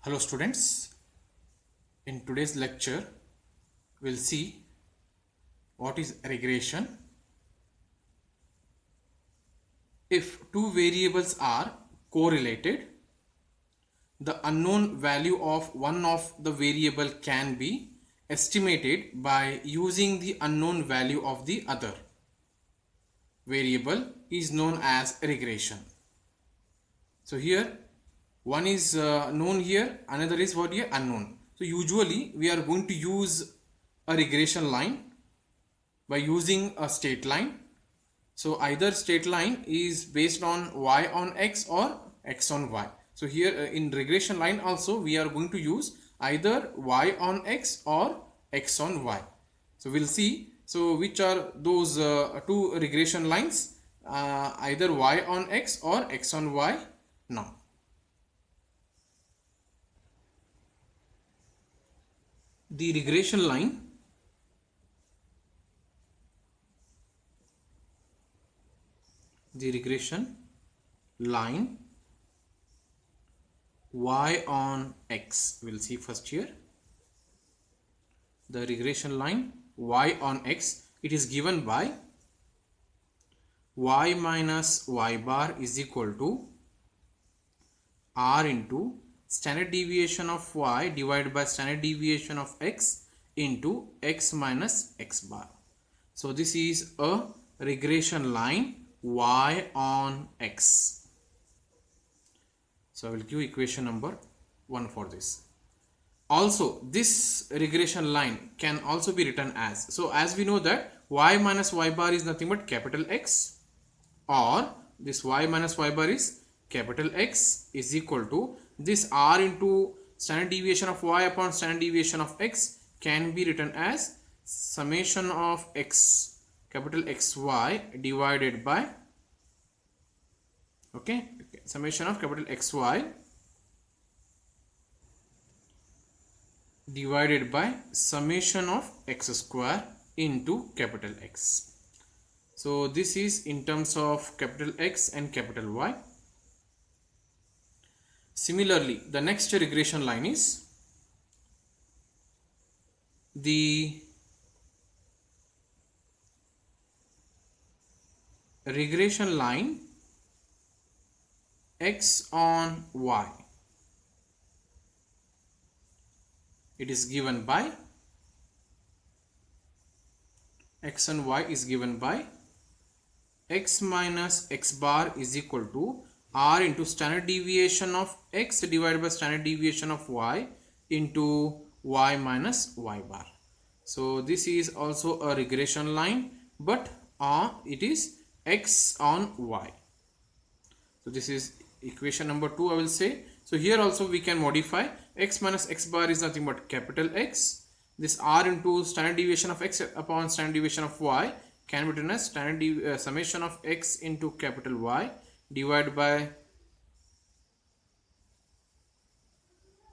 Hello students, in today's lecture we'll see what is regression. If two variables are correlated, the unknown value of one of the variable can be estimated by using the unknown value of the other variable is known as regression. So here one is known here, another is what here unknown. So usually we are going to use a regression line by using a straight line. So either straight line is based on y on x or x on y. So here in regression line also we are going to use either y on x or x on y. So we'll see. So which are those two regression lines, either y on x or x on y now. The regression line y on x, we'll see first here. The regression line y on x, it is given by y minus y bar is equal to r into standard deviation of y divided by standard deviation of x into x minus x bar. So this is a regression line y on x. So I will give equation number 1 for this. Also this regression line can also be written as, so as we know that y minus y bar is nothing but capital X, or this y minus y bar is capital X is equal to this r into standard deviation of y upon standard deviation of x can be written as summation of x capital XY divided by summation of capital XY divided by summation of x square into capital X. So this is in terms of capital X and capital Y. Similarly, the next regression line is the regression line x on y. It is given by x and y is given by x minus x bar is equal to r into standard deviation of x divided by standard deviation of y into y minus y bar. So this is also a regression line, but it is x on y. So this is equation number 2, I will say. So here also we can modify x minus x bar is nothing but capital X. This r into standard deviation of x upon standard deviation of y can be written as standard summation of x into capital Y divided by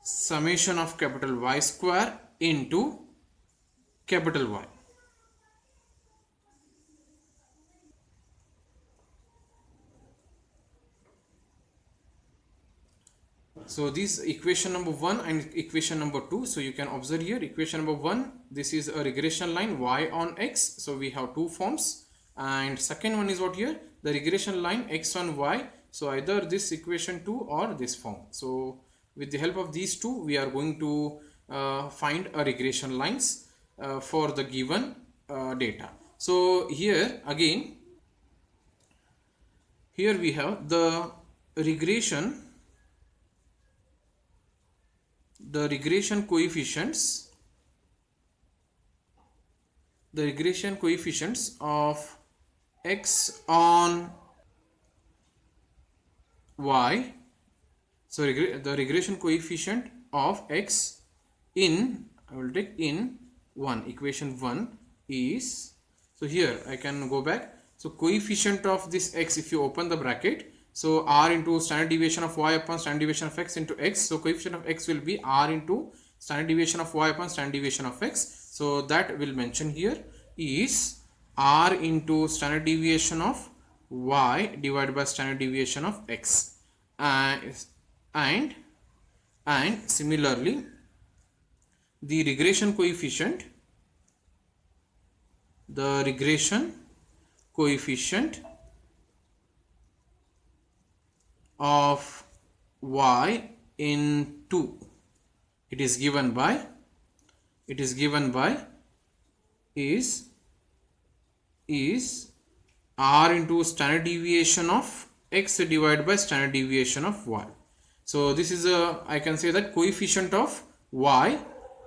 summation of capital Y square into capital Y. So this equation number 1 and equation number 2. So you can observe here equation number 1, this is a regression line y on x. So we have two forms, and second one is what here, the regression line x on y. So either this equation 2 or this form. So with the help of these two we are going to find a regression lines for the given data. So here again, here we have the regression coefficients, of x on y. So the regression coefficient of x in, I will take in 1, equation 1 is, so here I can go back. So coefficient of this x, if you open the bracket, so r into standard deviation of y upon standard deviation of x into x. So coefficient of x will be r into standard deviation of y upon standard deviation of x. So that will mention here is r into standard deviation of y divided by standard deviation of x, and and similarly the regression coefficient of y in 2, it is given by is r into standard deviation of x divided by standard deviation of y. So this is I can say that coefficient of y,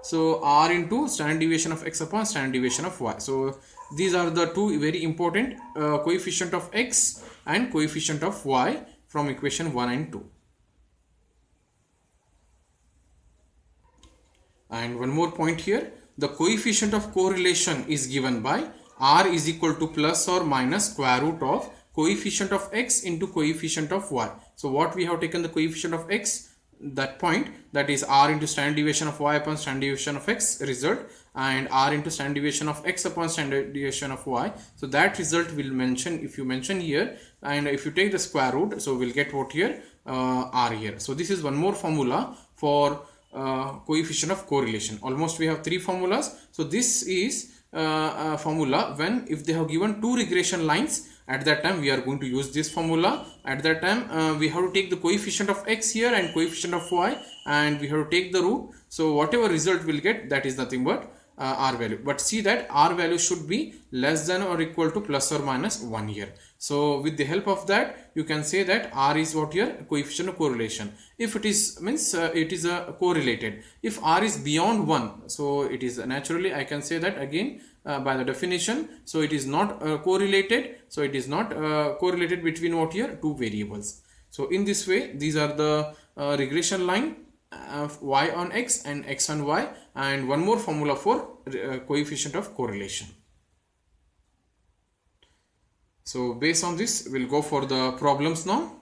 so r into standard deviation of x upon standard deviation of y. So these are the two very important coefficient of x and coefficient of y from equation 1 and 2. And one more point here, the coefficient of correlation is given by r is equal to plus or minus square root of coefficient of x into coefficient of y. So what we have taken the coefficient of x, that point, that is r into standard deviation of y upon standard deviation of x result, and r into standard deviation of x upon standard deviation of y. So that result will mention, if you mention here, and if you take the square root, so we'll get what here, r here. So this is one more formula for coefficient of correlation. Almost we have 3 formulas. So this is a formula when if they have given 2 regression lines, at that time we are going to use this formula. At that time we have to take the coefficient of x here and coefficient of y, and we have to take the root. So whatever result we'll get, that is nothing but r value. But see that r value should be less than or equal to plus or minus 1 here. So with the help of that, you can say that r is what here, coefficient of correlation. If it is means it is correlated. If r is beyond 1, so it is naturally, I can say that again by the definition. So it is not correlated. So it is not correlated between what here, 2 variables. So in this way, these are the regression line of y on x and x on y, and one more formula for coefficient of correlation. So based on this, we'll go for the problems now.